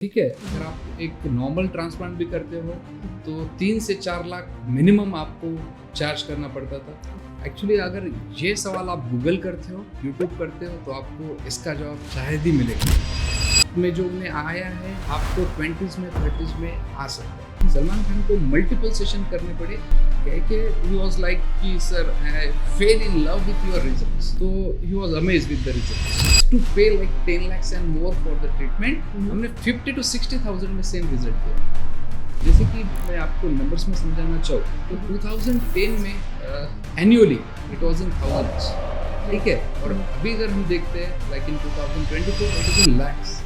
ठीक है, अगर आप एक नॉर्मल ट्रांसप्लांट भी करते हो तो 3 से 4 लाख मिनिमम आपको चार्ज करना पड़ता था। एक्चुअली अगर ये सवाल आप गूगल करते हो, यूट्यूब करते हो तो आपको इसका जवाब शायद ही मिलेगा। में जो उन्हें आया है आपको 20s में 30s में आ सकता है। सलमान खान को मल्टीपल सेशन करने पड़े कि ही वाज लाइक कि sir I fell in love with your results, तो he was amazed with the results. To pay like 10 lakhs and more for the treatment, हमने 50 to 60,000 में सेम रिजल्ट दिया। जैसे कि मैं आपको नंबर्स में समझाना चाहूँ तो 2010 में annually it was in thousands, ठीक है, और अभी अगर हम देखते हैं like in 2024 it is in lakhs.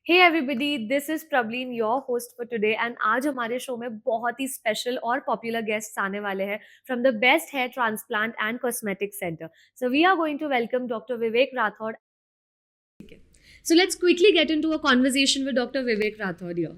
Hey everybody, this is Prableen, your host for today, and आज हमारे शो में बहुत ही स्पेशल और पॉपुलर गेस्ट्स आने वाले हैं from the best hair transplant and cosmetic center. So we are going to welcome Dr. Vivek Rathod. So let's quickly get into a conversation with Dr. Vivek Rathod here.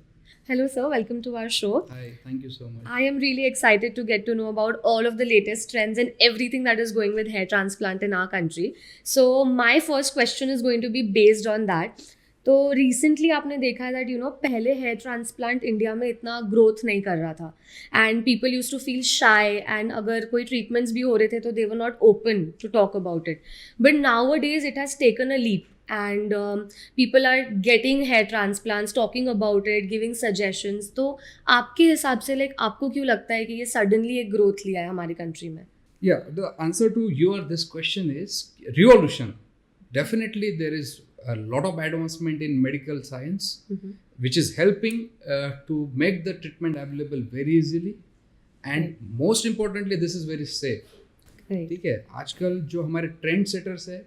Hello sir, welcome to our show. Hi, thank you so much. I am really excited to get to know about all of the latest trends and everything that is going with hair transplant in our country. So my first question is going to be based on that. तो recently आपने देखा है that पहले hair transplant India में इतना growth नहीं कर रहा था and people use to feel shy and अगर कोई ट्रीटमेंट्स भी हो रहे थे तो they were not open to talk about it, but nowadays it has taken a leap and people are getting hair transplants, talking about it, giving suggestions. तो आपके हिसाब से लाइक आपको क्यों लगता है कि ये सडनली एक ग्रोथ लिया है हमारी कंट्री में? Yeah, the answer to this question is revolution. Definitely there is a lot of advancement in medical science, which is helping to make the treatment available very easily, and most importantly this is very safe. ठीक है, आजकल जो हमारे trend setters है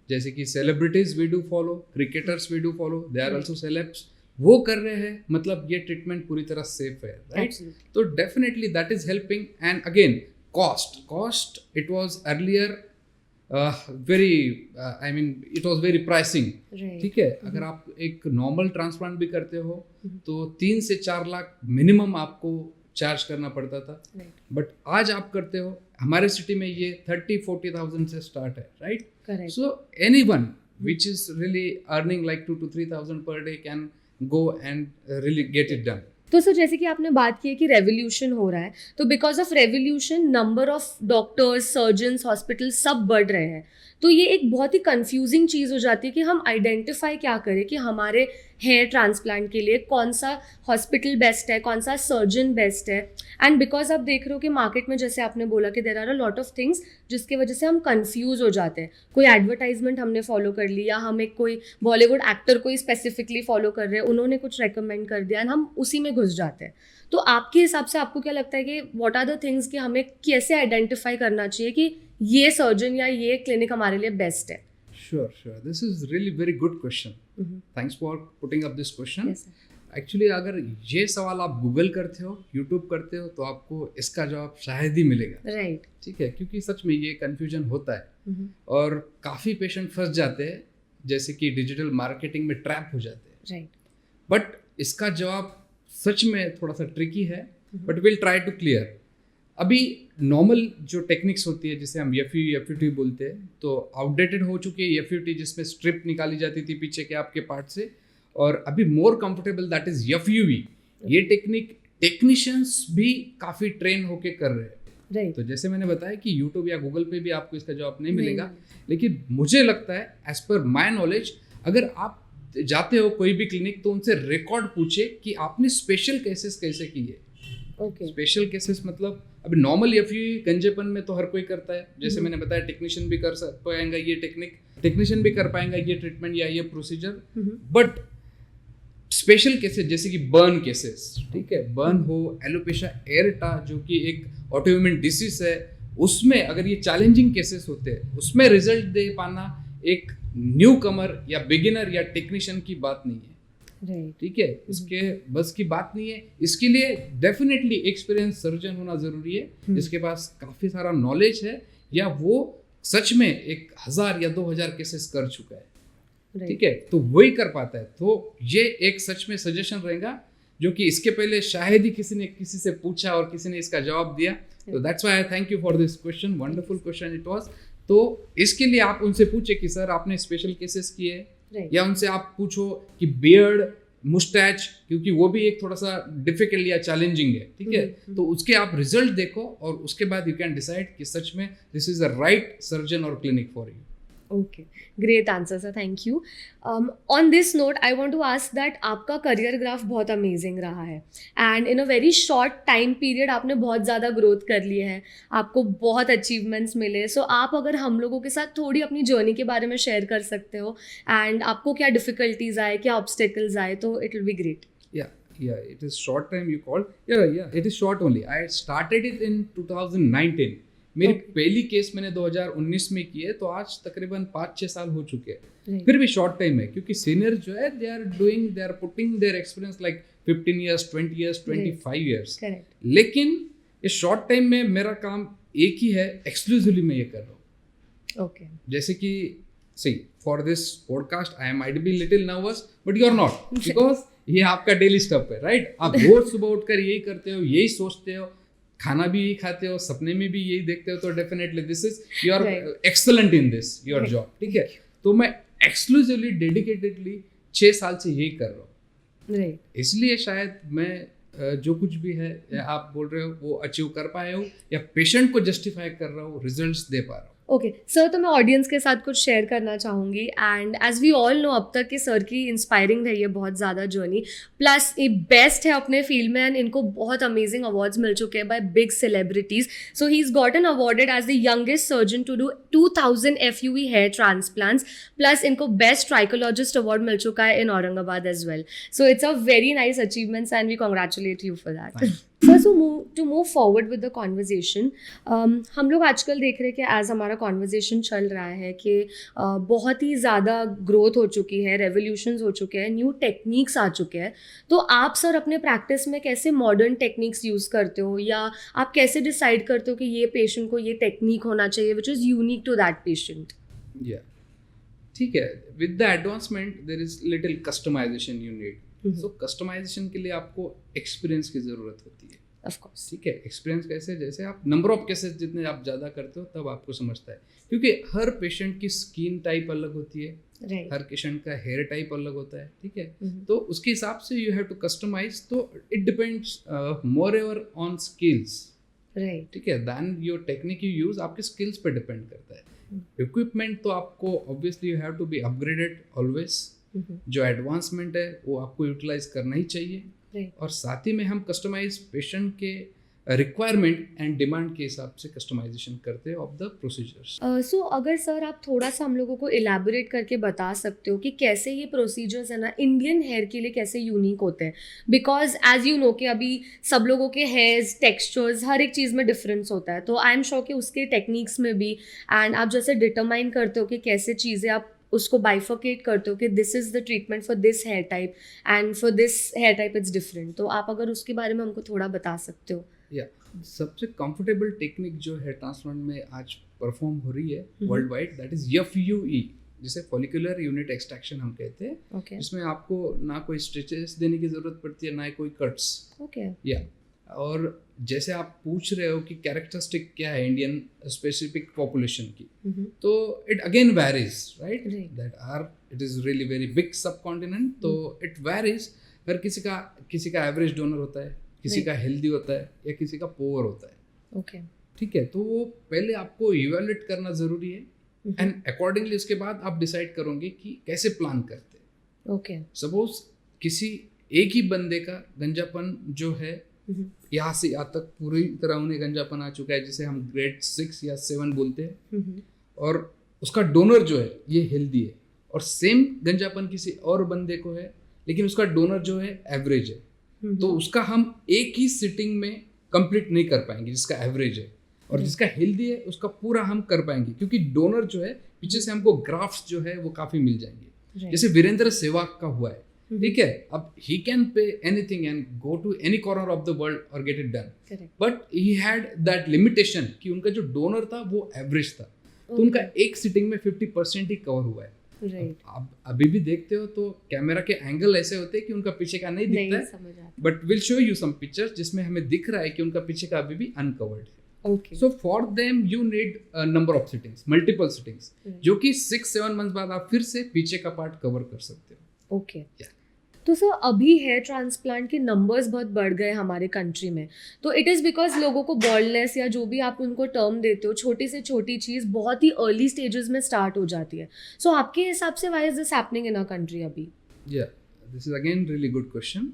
जैसे कि celebrities we do follow, cricketers we do follow, they are also celebs, वो कर रहे हैं, मतलब ये ट्रीटमेंट पूरी तरह सेफ है, राइट? तो definitely that is helping. And again cost it was earlier very I mean it was very pricing, ठीक है। अगर आप एक नॉर्मल ट्रांसप्लांट भी करते हो तो 3 से 4 लाख मिनिमम आपको चार्ज करना पड़ता था, बट आज आप करते हो, हमारे सिटी में ये 30-40,000 से स्टार्ट है, right? So anyone which is really earning like 2 to 3,000 per day can go and really get it done. तो सर जैसे कि आपने बात की है कि रेवोल्यूशन हो रहा है, तो because of revolution number of doctors, surgeons, hospital सब बढ़ रहे हैं, तो ये एक बहुत ही कंफ्यूजिंग चीज़ हो जाती है कि हम आइडेंटिफाई क्या करें कि हमारे हेयर ट्रांसप्लांट के लिए कौन सा हॉस्पिटल बेस्ट है, कौन सा सर्जन बेस्ट है। एंड बिकॉज आप देख रहे हो कि मार्केट में जैसे आपने बोला कि there are a lot of things जिसकी वजह से हम कंफ्यूज हो जाते हैं। कोई एडवर्टाइजमेंट हमने फॉलो कर ली या हम एक कोई बॉलीवुड एक्टर को ही स्पेसिफिकली फॉलो कर रहे हैं, उन्होंने कुछ रेकमेंड कर दिया एंड हम उसी में घुस जाते हैं। तो आपके हिसाब से आपको क्या लगता है कि व्हाट आर द थिंग्स कि हमें कैसे आइडेंटिफाई करना चाहिए कि ये सर्जन या ये क्लिनिक हमारे लिए बेस्ट है? Sure. This is really very good question. Thanks for putting up this question. Yes, sir. Actually अगर ये सवाल आप गूगल करते हो, यूट्यूब करते हो तो आपको इसका जवाब शायद ही मिलेगा, राइट? ठीक है, क्योंकि सच में ये कन्फ्यूजन होता है और काफ़ी पेशेंट फंस जाते हैं, जैसे कि डिजिटल मार्केटिंग में ट्रैप हो जाते हैं, राइट? बट इसका जवाब सच में थोड़ा सा ट्रिकी है, but will try to clear. अभी नॉर्मल जो टेक्निक्स होती है जिसे हम एफ बोलते हैं, तो आउटडेटेड हो चुकी है एफ जिसमें स्ट्रिप निकाली जाती थी पीछे के आपके पार्ट से, और अभी more comfortable that is F. ये टेक्निक टेक्नीशियंस भी काफ़ी ट्रेन होके कर रहे हैं, राइट? तो जैसे मैंने बताया कि यूट्यूब या गूगल पे भी आपको इसका जवाब नहीं मिलेगा, लेकिन मुझे लगता है एज पर माई नॉलेज अगर आप जाते हो कोई भी क्लिनिक तो उनसे रिकॉर्ड पूछे कि आपने स्पेशल केसेस कैसे किए। स्पेशल केसेस मतलब अभी नॉर्मल एफ गंजेपन में तो हर कोई करता है, जैसे मैंने बताया टेक्नीशियन भी कर पाएगा ये टेक्नीशियन भी कर पाएगा ये ट्रीटमेंट या ये प्रोसीजर, बट स्पेशल केसेस जैसे कि बर्न केसेस, ठीक है, बर्न हो, एलोपेशिया एरेटा जो कि एक ऑटोइम्यून डिसीज है, उसमें अगर ये चैलेंजिंग केसेस होते हैं उसमें रिजल्ट दे पाना एक न्यू कमर या बिगिनर या टेक्नीशियन की बात नहीं है, ठीक है, उसके बस की बात नहीं है। इसके लिए डेफिनेटली एक्सपीरियंस सर्जन होना जरूरी है जिसके पास काफी सारा नॉलेज है या वो सच में 1,000 या 2,000 केसेस कर चुका है, ठीक है, तो वही कर पाता है। तो ये एक सच में सजेशन रहेगा जो कि इसके पहले शायद ही किसी ने किसी से पूछा और किसी ने इसका जवाब दिया, तो that's why I thank you for this question, wonderful question it was. तो इसके लिए आप उनसे पूछे कि सर आपने स्पेशल केसेस किए हैं, Right. या उनसे आप पूछो कि बियर्ड मुस्टैच, क्योंकि वो भी एक थोड़ा सा डिफिकल्ट या चैलेंजिंग है, ठीक है, तो उसके आप रिजल्ट देखो और उसके बाद यू कैन डिसाइड कि सच में this is a right surgeon और clinic for you. Okay, great answer, sir. Thank you. On this note, I want to ask that आपका करियर ग्राफ बहुत अमेजिंग रहा है and in a very short time period आपने बहुत ज़्यादा growth कर ली है, आपको बहुत अचीवमेंट्स मिले. सो आप अगर हम लोगों के साथ थोड़ी अपनी जर्नी के बारे में शेयर कर सकते हो एंड आपको क्या डिफ़िकल्टीज आए, क्या ऑब्स्टेकल्स आए, तो it will be great. Yeah, it is short time you called. Yeah, it is short only. I started it in 2019. मेरी पहली केस मैंने 2019 में की है, तो आज तकरीबन 5-6 साल हो चुके हैं. फिर भी शॉर्ट टाइम है, क्योंकि सीनियर जो है they are putting their experience like 15 years, 20 years, 25 years. लेकिन इस शॉर्ट टाइम में मेरा काम एक ही है, एक्सक्लूसिवली मैं ये कर रहा हूँ. ओके, जैसे कि see for this podcast I might be little nervous, but you are not, because ये आपका डेली स्टफ है, राइट? आप रोज सुबह उठकर यही करते हो, यही सोचते हो, खाना भी यही खाते हो, सपने में भी यही देखते हो, तो definitely this is you are excellent in this your job, ठीक है? तो मैं एक्सक्लूसिवली डेडिकेटेडली 6 साल से यही कर रहा हूँ. इसलिए शायद मैं जो कुछ भी है आप बोल रहे हो वो अचीव कर पाए हो, या पेशेंट को जस्टिफाई कर रहा हूँ, रिजल्ट्स दे पा रहा हूँ. ओके सर, तो मैं ऑडियंस के साथ कुछ शेयर करना चाहूँगी and as we all know अब तक कि सर की इंस्पायरिंग रही है बहुत ज़्यादा जर्नी, प्लस ये बेस्ट है अपने फील्ड में एंड इनको बहुत अमेजिंग अवार्ड्स मिल चुके हैं by big celebrities. So he is gotten awarded as the youngest surgeon to do 2000 FUE hair transplants, plus इनको बेस्ट ट्राइकोलॉजिस्ट अवार्ड मिल चुका है in Aurangabad as well. So it's a very nice achievements and we congratulate you for that. First, to move forward with the conversation, हम लोग आजकल देख रहे हैं कि एज हमारा कॉन्वर्जेसन चल रहा है कि बहुत ही ज़्यादा ग्रोथ हो चुकी है, रेवोल्यूशंस हो चुके हैं, न्यू टेक्निक्स आ चुके हैं. तो आप सर अपने प्रैक्टिस में कैसे मॉडर्न टेक्निक्स यूज़ करते हो, या आप कैसे डिसाइड करते हो कि ये पेशेंट को ये टेक्निक होना चाहिए which is unique to that patient? ठीक है, with the advancement there is little customization you need. So customization के लिए आपको एक्सपीरियंस की ज़रूरत होती है. ऑफ कोर्स, ठीक है. एक्सपीरियंस कैसे? जैसे आप नंबर ऑफ केसेस जितने आप ज़्यादा करते हो तब आपको समझता है, क्योंकि हर पेशेंट की स्किन टाइप अलग होती है, हर पेशेंट का हेयर टाइप अलग होता है, ठीक है? तो उसके हिसाब से यू हैव टू कस्टमाइज. तो it depends more ever on skills, ठीक है, than your technique you use आपके स्किल्स पे डिपेंड करता है. इक्विपमेंट तो आपको obviously you have to be upgraded always. जो एडवांसमेंट है वो आपको यूटिलाइज करना ही चाहिए, और साथ ही में हम कस्टमाइज पेशेंट के रिक्वायरमेंट एंड डिमांड के हिसाब से कस्टमाइजेशन करते हैं ऑफ द प्रोसीजर्स. सो अगर सर आप थोड़ा सा हम लोगों को इलेबोरेट करके बता सकते हो कि कैसे ये प्रोसीजर्स है ना इंडियन हेयर के लिए कैसे यूनिक होते हैं, बिकॉज एज यू नो कि अभी सब लोगों के हेयर्स, टेक्सचर्स, हर एक चीज़ में डिफरेंस होता है. तो आई एम श्योर कि उसके टेक्निक्स में भी एंड आप जैसे डिटरमाइन करते हो कि कैसे चीज़ें आप उसको बाइफर्केट करते हो कि this is the treatment for this hair type and for this hair type it's different. तो आप अगर उसके बारे में हमको थोड़ा बता सकते हो. सबसे कंफर्टेबल टेक्निक जो हेयर ट्रांसप्लांट में आज परफॉर्म हो रही है world wide, that is FUE, जिसे फॉलिकुलर यूनिट एक्सट्रैक्शन हम कहते हैं. इसमें आपको ना कोई स्टिचेस देने की जरूरत पड़ती है, ना कोई कट्स. और जैसे आप पूछ रहे हो कि कैरेक्टरिस्टिक क्या है इंडियन स्पेसिफिक पॉपुलेशन की, तो it again varies, right? That are it is really very big subcontinent, तो इट वैरीज. हर किसी का एवरेज डोनर होता है, किसी का हेल्दी होता है, या किसी का पोअर होता है. ठीक है, तो वो पहले आपको इवेल्युएट करना जरूरी है, एंड अकॉर्डिंगली उसके बाद आप डिसाइड करोगे कि कैसे प्लान करते हैं. सपोज किसी एक ही बंदे का गंजापन जो है यहाँ से यहाँ तक पूरी तरह उन्हें गंजापन आ चुका है, जिसे हम ग्रेड 6 या 7 बोलते हैं, और उसका डोनर जो है ये हेल्दी है, और सेम गंजापन किसी और बंदे को है लेकिन उसका डोनर जो है एवरेज है. तो उसका हम एक ही सिटिंग में कंप्लीट नहीं कर पाएंगे जिसका एवरेज है, और जिसका हेल्दी है उसका पूरा हम कर पाएंगे, क्योंकि डोनर जो है पीछे से हमको ग्राफ्ट्स जो है वो काफ़ी मिल जाएंगे. जैसे वीरेंद्र सहवाग का हुआ है, ठीक है, अब he can pay anything and go to any corner of the world और get it done, but he had that limitation कि उनका जो डोनर था वो एवरेज था. तो उनका एक सिटिंग में 50% ही कवर हुआ है. आप अभी भी देखते हो तो कैमरा के एंगल ऐसे होते हैं कि उनका पीछे का नहीं दिखता है, but will show you some pictures जिसमें हमें दिख रहा है कि उनका पीछे का अभी भी अनकवर्ड है. Okay so for them you need number of sittings, multiple sittings, जो कि 6-7 मंथ बाद आप फिर से पीछे का पार्ट कवर कर सकते हो। Okay Yeah. तो सर अभी हेयर ट्रांसप्लांट के नंबर्स बहुत बढ़ गए हमारे कंट्री में, तो इट इज़ बिकॉज लोगों को बॉल्डनेस या जो भी आप उनको टर्म देते हो, छोटी से छोटी चीज़ बहुत ही अर्ली स्टेजेस में स्टार्ट हो जाती है। सो आपके हिसाब से why is this happening in a country अभी? This is again really good question,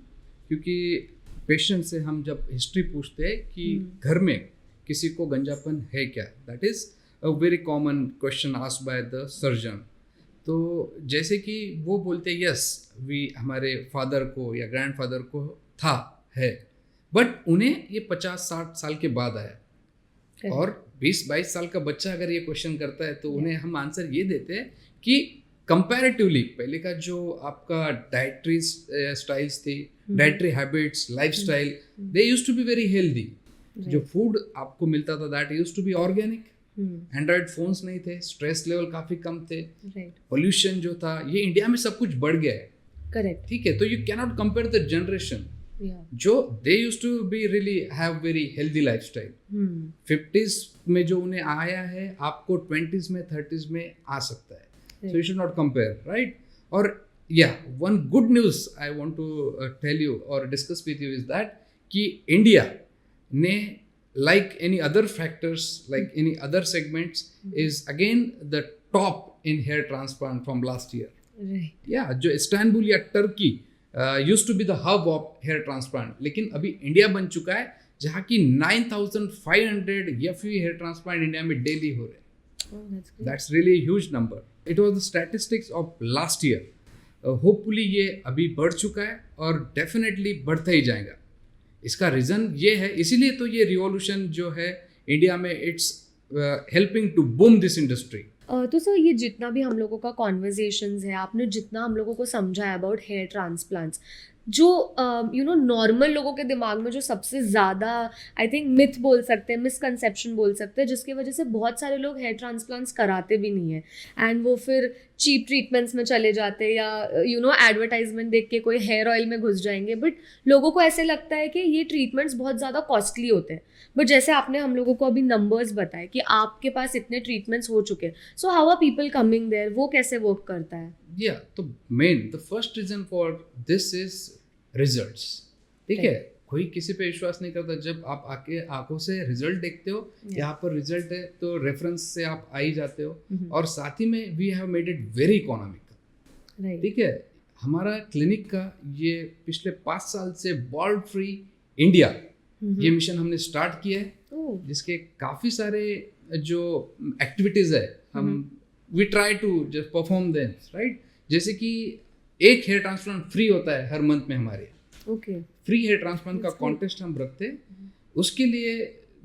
क्योंकि पेशेंट से हम जब हिस्ट्री पूछते हैं कि घर में किसी को गंजापन है क्या, that is a very common question asked by the surgeon. तो जैसे कि वो बोलते हैं यस वी, हमारे फादर को या ग्रैंडफादर को था, है, बट उन्हें ये 50-60 साल के बाद आया। और 20-22 साल का बच्चा अगर ये क्वेश्चन करता है तो उन्हें हम आंसर ये देते हैं कि कंपैरेटिवली पहले का जो आपका डाइटरी स्टाइल्स थी, dietary habits, lifestyle, they used to be very healthy. जो फूड आपको मिलता था that used to be organic. Android phones नहीं थे, स्ट्रेस लेवल काफी कम थे, पोल्यूशन जो था, ये इंडिया में सब कुछ बढ़ गया है। करेक्ट। ठीक है, तो you can not compare the generation जो they used to be really have very healthy lifestyle. 50s में जो उन्हें आया है आपको 20s में 30s में आ सकता है। So you should not compare, right? और या one good news I want to tell you और discuss with you is that कि इंडिया ने like any other factors, like any other segments, is again the top in hair transplant from last year. Right. Yeah, जो Istanbul या Turkey used to be the hub of hair transplant, लेकिन अभी India बन चुका है जहाँ की 9,500 FUE hair transplant India में डेली हो रहे हैं। Oh, that's great. That's really a huge number. It was the statistics of last year. Hopefully ये अभी बढ़ चुका है और definitely बढ़ता ही जाएगा। इसका रीज़न ये है, इसीलिए तो ये रिवॉल्यूशन जो है इंडिया में, it's helping to boom this industry. तो सर ये जितना भी हम लोगों का कॉन्वर्जेशंस है, आपने जितना हम लोगों को समझा है अबाउट हेयर ट्रांसप्लांट्स, जो नॉर्मल लोगों के दिमाग में जो सबसे ज़्यादा आई थिंक मिथ बोल सकते हैं, मिसकंसेप्शन बोल सकते हैं, जिसकी वजह से बहुत सारे लोग हेयर ट्रांसप्लांट्स कराते भी नहीं है एंड वो फिर चीप ट्रीटमेंट्स में चले जाते हैं या एडवर्टाइजमेंट देख के कोई हेयर ऑयल में घुस जाएंगे। बट लोगों को ऐसे लगता है कि ये ट्रीटमेंट्स बहुत ज़्यादा कॉस्टली होते हैं। बट जैसे आपने हम लोगों को अभी नंबर्स बताए कि आपके पास इतने ट्रीटमेंट्स हो चुके हैं, so how are people coming there, वो कैसे वर्क करता है? तो main the first reason for this is results. ठीक है, कोई किसी पे विश्वास नहीं करता। जब आप आके आंखों से रिजल्ट देखते हो, यहाँ पर रिजल्ट है तो रेफरेंस से आप आ ही जाते हो। और साथ ही में we have made it very economical. ठीक है, हमारा क्लिनिक का ये पिछले 5 साल से बॉल्ड फ्री इंडिया ये मिशन हमने स्टार्ट किया है, जिसके काफ़ी सारे जो एक्टिविटीज़ है हम we try to just perform them, right? जैसे कि एक हेयर ट्रांसप्लांट फ्री होता है हर मंथ में हमारे। फ्री हेयर ट्रांसप्लांट का कॉन्टेस्ट हम रखते हैं। उसके लिए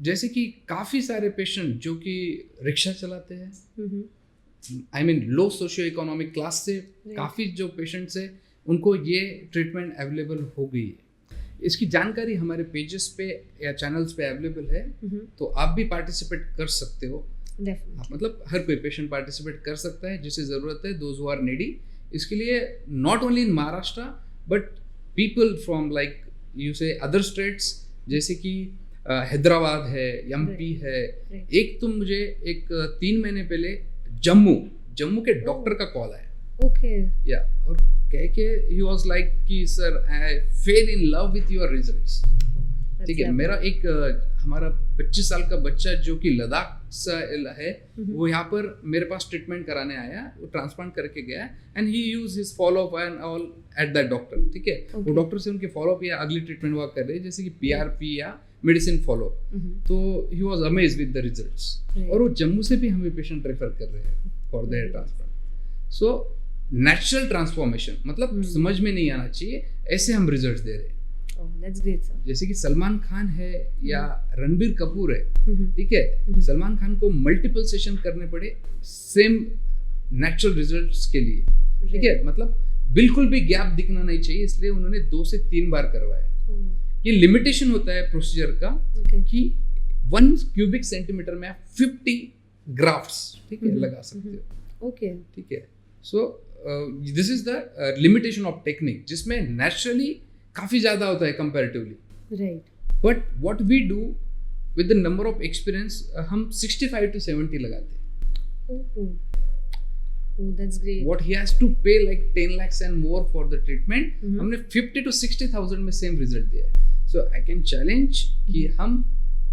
जैसे कि काफ़ी सारे पेशेंट जो कि रिक्शा चलाते हैं, I mean low socio economic class से काफ़ी जो पेशेंट्स है उनको ये ट्रीटमेंट अवेलेबल हो गई है। इसकी जानकारी हमारे पेजेस पे या चैनल्स पे अवेलेबल है, तो आप भी पार्टिसिपेट कर सकते हो। मतलब हर कोई पेशेंट पार्टिसिपेट कर सकता है जिसे ज़रूरत है, दोज हु आर नीडी। इसके लिए not only in Maharashtra but people from like you say other states, जैसे कि हैदराबाद है, एमपी है। एक तो मुझे एक 3 महीने पहले जम्मू के डॉक्टर का कॉल आया। या और कह के ही वाज लाइक कि sir I fell in love with your results. ठीक है, मेरा एक हमारा 25 साल का बच्चा जो कि लद्दाख से है, वो यहाँ पर मेरे पास ट्रीटमेंट कराने आया, वो ट्रांसप्लांट करके गया and he use his follow up and all at that doctor. ठीक है, वो डॉक्टर से उनके फॉलो अप या अगली ट्रीटमेंट वर्क कर रहे हैं, जैसे कि PRP या मेडिसिन फॉलो। तो he was amazed with the results. और वो जम्मू से भी हमें पेशेंट रेफर कर रहे हैं for the hair transplant. So natural transformation, मतलब समझ में नहीं आना चाहिए, ऐसे हम रिजल्ट्स दे रहे हैं। That's great, sir. जैसे कि सलमान खान है या रणबीर कपूर है, ठीक है, सलमान खान को मल्टीपल सेशन करने पड़े सेम नेचुरल रिजल्ट्स के लिए। ठीक है, मतलब बिल्कुल भी गैप दिखना नहीं चाहिए, इसलिए उन्होंने 2 से 3 बार करवाया। ये लिमिटेशन होता है प्रोसीजर का कि 1 क्यूबिक सेंटीमीटर में आप 50 ग्राफ्ट्स, ठीक है, लगा सकते हो। ठीक है, so this is the limitation of technique, जिसमें नेचुरली काफ़ी ज़्यादा होता है comparatively. Right. But what we do with the number of experience हम 65 to 70 लगाते हैं. Oh, that's great. What he has to pay like 10 lakhs and more for the treatment, हमने 50 to 60,000 में सेम रिजल्ट दिया है. So I can challenge कि हम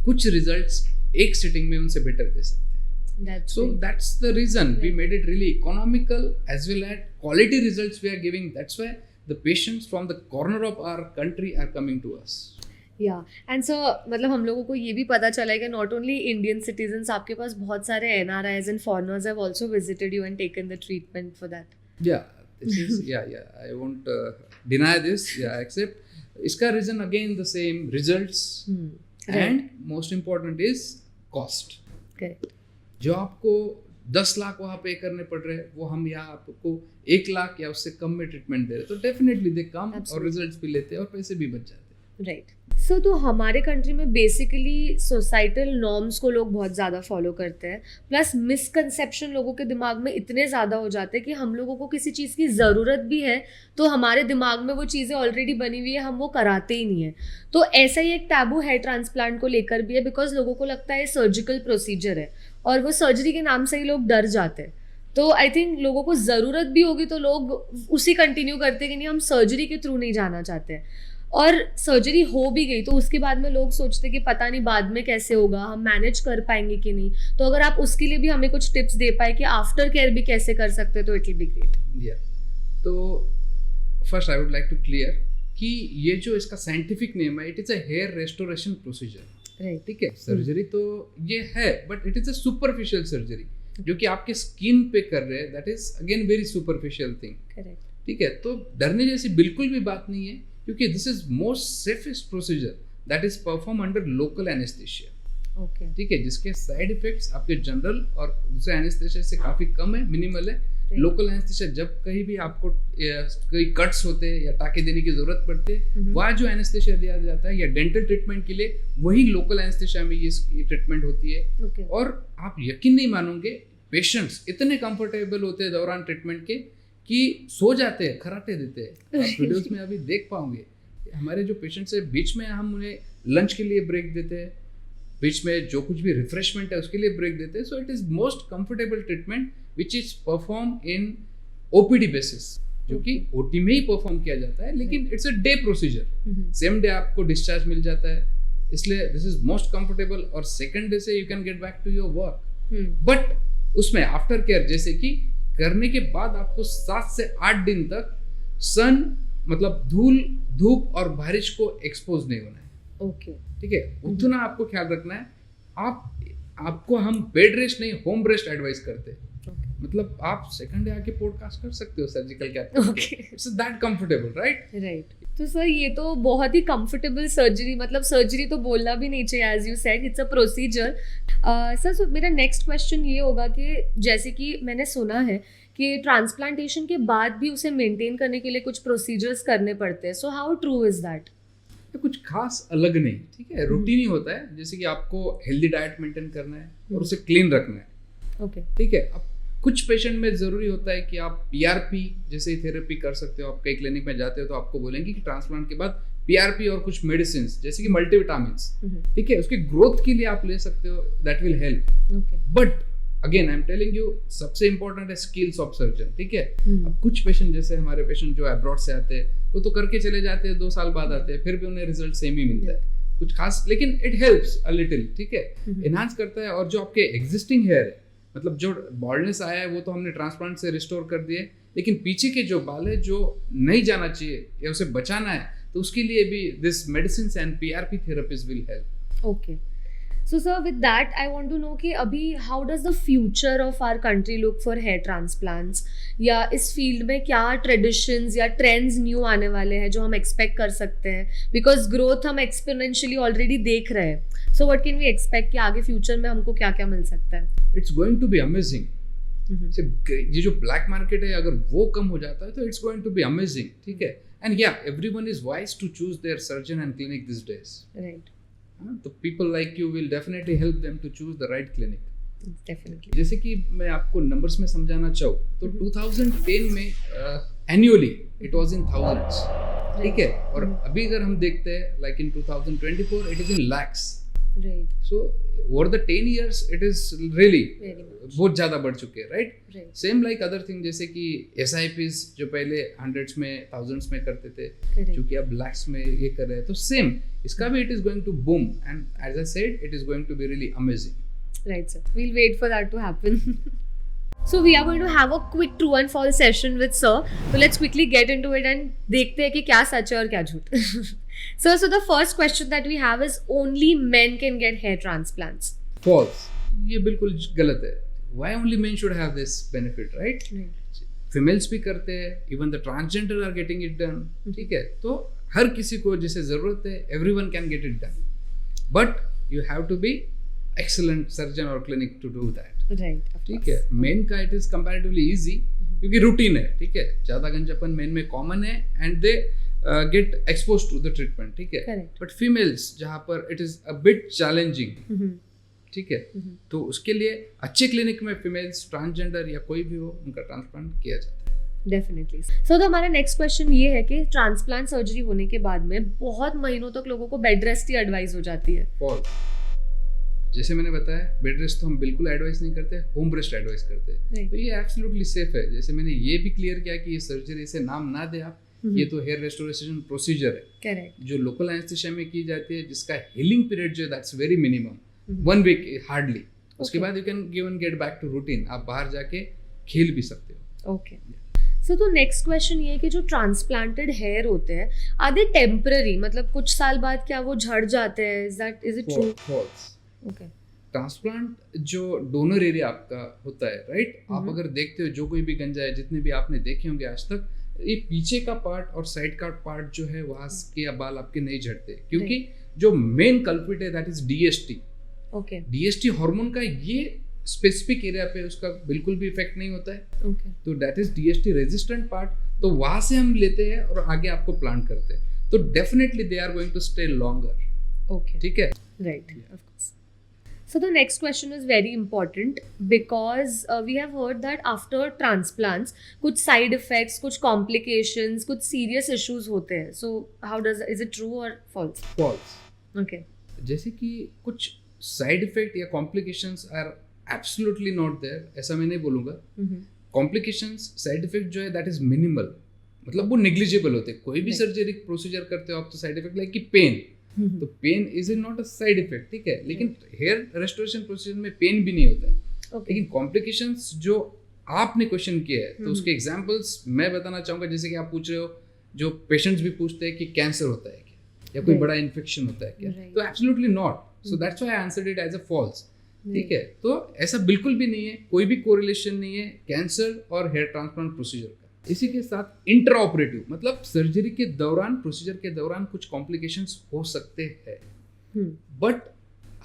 कुछ रिजल्ट्स एक सिटिंग में उनसे बेटर दे सकते हैं. So that's the reason we made it really economical as well as quality results we are giving. That's why the patients from the corner of our country are coming to us. या and sir मतलब हम लोगों को ये भी पता चला है कि नॉट ओनली इंडियन सिटीजन्स, आपके पास बहुत सारे NRIs and foreigners have also visited you and taken the treatment for that. Yeah, I won't deny this. Yeah, except इसका reason again the same results and most important is cost. Correct. जो आपको 10 लाख वहाँ पे करने पड़ रहे हैं, वो हम यहाँ आपको 1 लाख या उससे कम में ट्रीटमेंट दे रहे हैं, तो डेफिनेटली दे कम और रिजल्ट्स भी लेते हैं और पैसे भी बच जाते हैं. राइट. सो तो हमारे कंट्री में बेसिकली सोसाइटल नॉर्म्स को लोग बहुत ज़्यादा फॉलो करते हैं, प्लस मिसकंसेप्शन लोगों के दिमाग में इतने ज़्यादा हो जाते हैं कि हम लोगों को किसी चीज़ की ज़रूरत भी है तो हमारे दिमाग में वो चीज़ें ऑलरेडी बनी हुई है, हम वो कराते ही नहीं है. तो ऐसा ही एक टैबू हेयर ट्रांसप्लांट को लेकर भी है, बिकॉज लोगों को लगता है सर्जिकल प्रोसीजर है और वो सर्जरी के नाम से ही लोग डर जाते हैं. तो आई थिंक लोगों को ज़रूरत भी होगी तो लोग उसी कंटिन्यू करते हैं कि नहीं हम सर्जरी के थ्रू नहीं जाना चाहते हैं. और सर्जरी हो भी गई तो उसके बाद में लोग सोचते कि पता नहीं बाद में कैसे होगा, हम मैनेज कर पाएंगे कि नहीं. तो अगर आप उसके लिए भी हमें कुछ टिप्स दे पाए कि आफ्टर केयर भी कैसे कर सकते हैं तो इट विल बी ग्रेट. तो first I would like to clear कि ये जो इसका साइंटिफिक नेम है, it is a hair restoration procedure. ठीक है, सर्जरी तो ये है but it is a superficial surgery जो कि आपके स्किन पे कर रहे हैं. That is again very superficial thing. ठीक है, तो डरने जैसी बिल्कुल भी बात नहीं है क्योंकि this is most safest procedure that is perform under local anaesthesia. ठीक है, जिसके साइड इफेक्ट्स आपके जनरल और दूसरे एनेस्थीसिया से काफी कम है, मिनिमल है. लोकल एनेस्थीसिया जब कहीं भी आपको कोई कट्स होते हैं या टाके देने की जरूरत पड़ती है, वहाँ जो एनेस्थीसिया दिया जाता है या डेंटल ट्रीटमेंट के लिए वही लोकल एनेस्थीसिया में ये ट्रीटमेंट होती है. और आप यकीन नहीं मानोगे, पेशेंट्स इतने कंफर्टेबल होते हैं दौरान ट्रीटमेंट के कि सो जाते हैं, खराटे देते हैं. आप वीडियोस में अभी देख पाओगे हमारे जो पेशेंट्स है, बीच में हम उन्हें लंच के लिए ब्रेक देते हैं, बीच में जो कुछ भी रिफ्रेशमेंट है उसके लिए ब्रेक देते हैं. So it is most comfortable treatment which is perform in OPD basis, जो कि OT में ही परफॉर्म किया जाता है, लेकिन it's a day procedure. Same day आपको डिस्चार्ज मिल जाता है, इसलिए दिस इज मोस्ट कंफर्टेबल. और सेकंड डे से you can get back to your work. But उसमें आफ्टर केयर जैसे कि करने के बाद आपको 7 से 8 दिन तक सन मतलब धूल, धूप और बारिश को एक्सपोज नहीं होना है. ठीक है, उतना आपको ख्याल रखना है. आपको हम बेड रेस्ट नहीं, होम रेस्ट एडवाइस करते हैं. मतलब आप सेकंड डे आके पॉडकास्ट कर सकते हो surgical cap. It's that comfortable, right. तो सर ये तो बहुत ही कंफर्टेबल सर्जरी, मतलब सर्जरी तो बोलना भी नहीं चाहिए, as you said it's a procedure. Sir मेरा नेक्स्ट क्वेश्चन ये होगा कि जैसे कि मैंने सुना है कि ट्रांसप्लांटेशन के बाद भी उसे मेंटेन करने के लिए कुछ प्रोसीजर्स करने पड़ते हैं. So how true is that? कुछ खास अलग नहीं. ठीक है, रूटीन ही होता है. जैसे कि आपको हेल्दी डाइट मेंटेन करना है और उसे क्लीन रखना है. ठीक है, अब कुछ पेशेंट में ज़रूरी होता है कि आप PRP जैसे थेरेपी कर सकते हो. आप कई क्लिनिक में जाते हो तो आपको बोलेंगे कि ट्रांसप्लांट के बाद PRP और कुछ मेडिसिन जैसे कि मल्टीविटामिन्स, ठीक है, उसकी ग्रोथ के लिए आप ले सकते हो. That will help. But again I am telling you, सबसे इंपॉर्टेंट है स्किल्स ऑफ सर्जन. ठीक है, अब कुछ पेशेंट जैसे हमारे पेशेंट जो अब्रॉड से आते हैं वो तो करके चले जाते हैं, 2 साल बाद आते हैं, फिर भी उन्हें रिजल्ट सेम ही मिलता है. कुछ खास, लेकिन इट हेल्प्स अ लिटिल. ठीक है, एनहांस करता है. और जो आपके एग्जिस्टिंग हेयर है, मतलब जो बॉल्डनेस आया है वो तो हमने ट्रांसप्लांट से रिस्टोर कर दिए, लेकिन पीछे के जो बाल है जो नहीं जाना चाहिए या उसे बचाना है, तो उसके लिए भी this medicine and PRP therapies will help. Okay. So sir, with that I want to know कि अभी how does the future of our country look for hair transplants, या इस फील्ड में क्या ट्रेडिशंस या ट्रेंड्स न्यू आने वाले हैं जो हम एक्सपेक्ट कर सकते हैं, बिकॉज ग्रोथ हम एक्सपोनेंशियली ऑलरेडी देख रहे हैं. So what can we expect कि आगे फ्यूचर में हमको क्या क्या मिल सकता है? It's going to be amazing. ये जो ब्लैक मार्केट है अगर वो कम हो जाता है तो it's going to be amazing. ठीक है, एंड या everyone is wise to choose their surgeon and clinic these days. Right. तो people like you will definitely help them to choose the right clinic. Definitely. जैसे कि मैं आपको numbers में समझाना चाहूँ तो 2010 में annually it was in thousands. ठीक है, और अभी अगर हम देखते हैं like in 2024 it is in lakhs. Right so over the 10 years it is really very much बहुत ज़्यादा बढ़ चुके हैं, right? Right same like other thing, जैसे कि SIPs जो पहले हंड्रेड्स में थाउजेंड्स में करते थे, करेक्ट जो कि अब लैक्स में ये कर रहे हैं, तो सेम इसका भी it is going to boom and as I said it is going to be really amazing. Right, sir. We'll wait for that to happen. So we are going to have a quick true and false session with sir. So let's quickly get into it and देखते हैं कि क्या सच है और क्या झूठ. Sir, so the first question that we have is only men can get hair transplants. False. ये बिल्कुल गलत है. Why only men should have this benefit, right? Females भी करते हैं, even the transgender are getting it done. ठीक है, तो हर किसी को जिसे जरूरत है, everyone can get it done. But you have to be excellent surgeon or clinic to do that. Right. ठीक है, मेन का इट इज कंपैरेटिवली इजी क्योंकि रूटीन है. ठीक है, ज्यादा गंजापन मेन में कॉमन है and they get expose to the treatment. ठीक है, Correct. बट फीमेल्स जहाँ पर it is a bit challenging. ठीक है, तो उसके लिए अच्छे क्लिनिक में फीमेल्स ट्रांसजेंडर या कोई भी हो उनका ट्रांसप्लांट किया जाता है. डेफिनेटली. सो तो हमारा नेक्स्ट क्वेश्चन ये है कि ट्रांसप्लांट सर्जरी होने के बाद में बहुत महीनों तक लोगों को बेड रेस्ट ही एडवाइस हो जाती है. फॉल्स. जैसे मैंने बताया, बेड रेस्ट तो हम बिल्कुल एडवाइस नहीं करते, होम रेस्ट एडवाइस करते हैं. Right. तो ये एब्सोल्युटली सेफ है. जैसे मैंने ये भी क्लियर किया कि ये सर्जरी से नाम ना दे आप, ये तो हेयर रेस्टोरेशन प्रोसीजर है करेक्ट. जो लोकल एनेस्थीसिया में की जाती है, जिसका हीलिंग पीरियड जो है that's very minimum 1 week hardly. उसके बाद you can given get back to routine. आप बाहर जाके खेल भी सकते हो. ओके. सो तो नेक्स्ट क्वेश्चन ये है कि जो ट्रांसप्लांटेड हेयर होते हैं आर दे टेम्पररी, मतलब कुछ साल बाद क्या वो झड़ जाते हैं? Is it true? False. Okay. Transplant जो डोनर एरिया आपका होता है, राइट? आप अगर देखते हो जो कोई भी गंजा है, जितने भी आपने देखे होंगे आज तक, ये पीछे का पार्ट और साइड का पार्ट जो है वहां के बाल आपके नहीं झड़ते क्योंकि जो मेन कल्प्रिट है that is DST. Okay. DST hormone का ये स्पेसिफिक एरिया पे उसका बिल्कुल भी इफेक्ट नहीं होता है. ओके. तो that is DST resistant part. तो वहां से हम लेते हैं और आगे आपको प्लांट करते हैं. तो definitely they are going to stay longer. Okay. ठीक है. Right, of course. So the next question is very important because we have heard that after transplants, कुछ side effects, कुछ complications, कुछ serious issues होते हैं. So how is it true or false? False. Okay. जैसे कि कुछ side effect या complications are absolutely not there, ऐसा मैं नहीं बोलूँगा. कॉम्प्लिकेशंस साइड इफेक्ट जो है दैट इज मिनिमल, मतलब वो नेग्लिजिबल होते हैं. कोई भी Right. सर्जरी प्रोसीजर करते हो आप तो साइड इफेक्ट लाइक कि पेन, तो pain is not a side effect. ठीक है, लेकिन हेयर रेस्टोरेशन प्रोसीजर में पेन भी नहीं होता है. Okay. लेकिन कॉम्प्लिकेशंस जो आपने क्वेश्चन किया है तो उसके एग्जांपल्स मैं बताना चाहूँगा. जैसे कि आप पूछ रहे हो, जो पेशेंट्स भी पूछते हैं कि कैंसर होता है क्या या कोई Right. बड़ा इन्फेक्शन होता है क्या, Right. तो absolutely not. So that's why I answered it as a false. ठीक है, तो ऐसा बिल्कुल भी नहीं है, कोई भी कोरिलेशन नहीं है कैंसर और हेयर ट्रांसप्लांट प्रोसीजर का. इसी के साथ इंट्रा ऑपरेटिव मतलब सर्जरी के दौरान, प्रोसीजर के दौरान कुछ कॉम्प्लिकेशंस हो सकते हैं. बट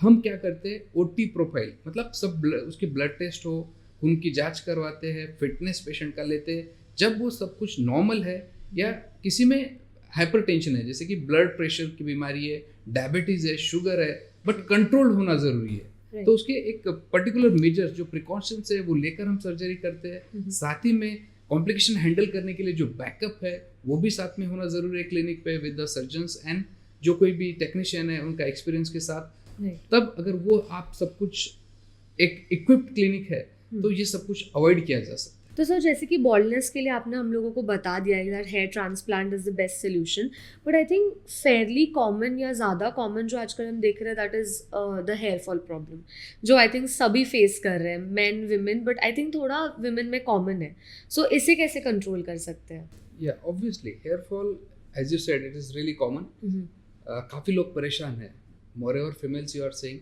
हम क्या करते हैं, OT प्रोफाइल मतलब सब उसके ब्लड टेस्ट हो, खून की जांच करवाते हैं, फिटनेस पेशेंट का लेते हैं. जब वो सब कुछ नॉर्मल है या किसी में हाइपरटेंशन है, जैसे कि ब्लड प्रेशर की बीमारी है, डायबिटीज है, शुगर है, बट कंट्रोल होना जरूरी है. Right. तो उसके एक पर्टिकुलर मेजर जो प्रिकॉशंस है वो लेकर हम सर्जरी करते हैं. साथ ही में कॉम्प्लिकेशन हैंडल करने के लिए जो बैकअप है वो भी साथ में होना जरूरी है क्लिनिक पे विद द सर्जन्स एंड जो कोई भी टेक्नीशियन है उनका एक्सपीरियंस के साथ. Right. तब अगर वो आप सब कुछ एक इक्विप्ड क्लिनिक है तो ये सब कुछ अवॉइड किया जा सकता है. तो सर जैसे कि बॉल्डनेस के लिए आपने हम लोगों को बता दिया है that hair transplant is the best solution, but I think fairly common या ज़्यादा कॉमन जो आजकल हम देख रहे हैं that is the hair fall problem, जो आई थिंक सभी फेस कर रहे हैं, men women, but I think थोड़ा विमेन में कॉमन है. सो इसे कैसे कंट्रोल कर सकते हैं? या obviously hair fall as you said it is really common. काफ़ी लोग परेशान हैं, मोर और फीमेल्स यू आर सेइंग.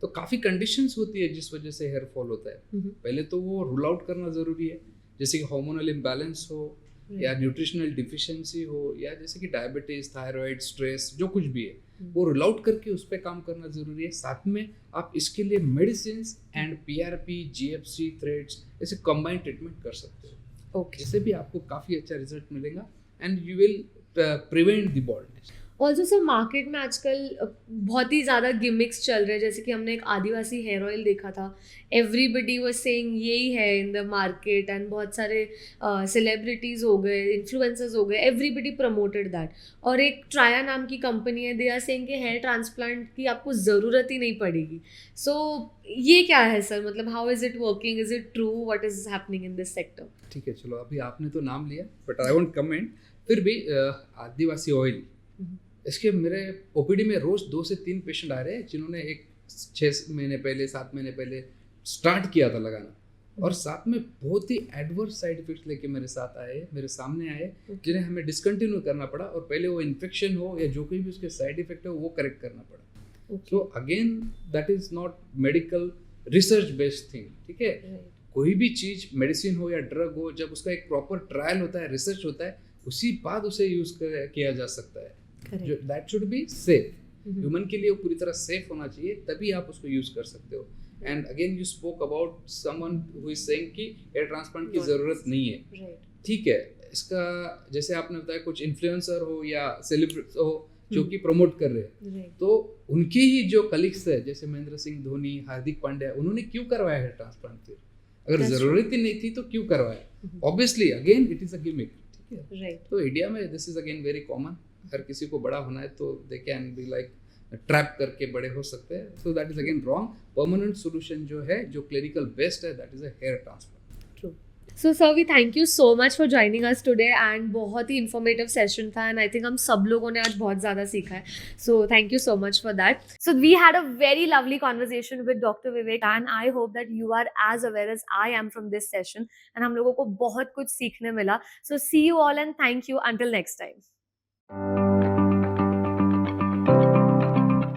तो काफ़ी कंडीशंस होती है जिस वजह से हेयर फॉल होता है. पहले तो वो रूल आउट करना ज़रूरी है, जैसे कि हार्मोनल इम्बैलेंस हो या न्यूट्रिशनल डिफिशिएंसी हो या जैसे कि डायबिटीज, थायराइड, स्ट्रेस, जो कुछ भी है वो रूल आउट करके उस पर काम करना ज़रूरी है. साथ में आप इसके लिए medicine and PRP, GFC, threads ऐसे कंबाइंड ट्रीटमेंट कर सकते हो. ओके. इससे भी आपको काफ़ी अच्छा रिजल्ट मिलेगा and you will prevent the baldness. Also sir market में आजकल बहुत ही ज़्यादा गिमिक्स चल रहे हैं, जैसे कि हमने एक आदिवासी हेयर ऑयल देखा था, एवरीबडी वाज सेइंग यही है इन द मार्केट, एंड बहुत सारे सेलिब्रिटीज़ हो गए, इन्फ्लुएंसर्स हो गए, एवरीबडी प्रमोटेड दैट. और एक ट्राया नाम की कंपनी है, दे आर सेइंग कि हेयर ट्रांसप्लांट की आपको ज़रूरत ही नहीं पड़ेगी. सो ये क्या है सर, मतलब how is it working, is it true, what is happening in this sector? ठीक है, चलो अभी आपने तो नाम लिया, बट आई वोंट कमेंट. फिर भी आदिवासी ऑयल, इसके मेरे ओपीडी में रोज 2 से 3 पेशेंट आ रहे हैं जिन्होंने एक 6 महीने पहले 7 महीने पहले स्टार्ट किया था लगाना, और साथ में बहुत ही एडवर्स साइड इफेक्ट्स लेके मेरे साथ आए, मेरे सामने आए, जिन्हें हमें डिसकंटिन्यू करना पड़ा, और पहले वो इन्फेक्शन हो या जो कोई भी उसके साइड इफेक्ट हो वो करेक्ट करना पड़ा. So again that is not medical research based thing. ठीक है, कोई भी चीज मेडिसिन हो या ड्रग हो, जब उसका एक प्रॉपर ट्रायल होता है, रिसर्च होता है, उसी बाद उसे यूज किया जा सकता है. जो that should be safe, human के लिए वो पूरी तरह सेफ होना चाहिए, तभी आप उसको यूज कर सकते हो. And again you spoke about someone who is saying कि हेयर ट्रांसप्लांट की जरूरत नहीं है. ठीक है, इसका जैसे आपने बताया कुछ इन्फ्लुएंसर हो या सेलिब्रिटी हो जो कि प्रमोट कर रहे हैं, तो उनके ही जो कलीग्स है, जैसे महेंद्र सिंह धोनी, हार्दिक पांड्या, उन्होंने क्यों करवाया हेयर ट्रांसप्लांट? फिर अगर जरूरत ही नहीं थी तो क्यों करवाया? Obviously again it is a gimmick. ठीक है, तो इंडिया में this is again very common. हर किसी को बड़ा होना है तो they can be like trap करके बड़े हो सकते हैं. So that is again wrong. Permanent solution जो है, जो क्लिनिकल बेस्ट है, that is a hair transplant. So sir we thank you so much for joining us today, and बहुत ही इन्फॉर्मेटिव सेशन था, एंड आई थिंक हम सब लोगों ने आज बहुत ज़्यादा सीखा है. So thank you so much for that. So we had a very lovely conversation with doctor Vivek, and I hope that you are as aware as I am from this session, and हम लोगों को बहुत कुछ सीखने मिला. So see you all and thank you until next time.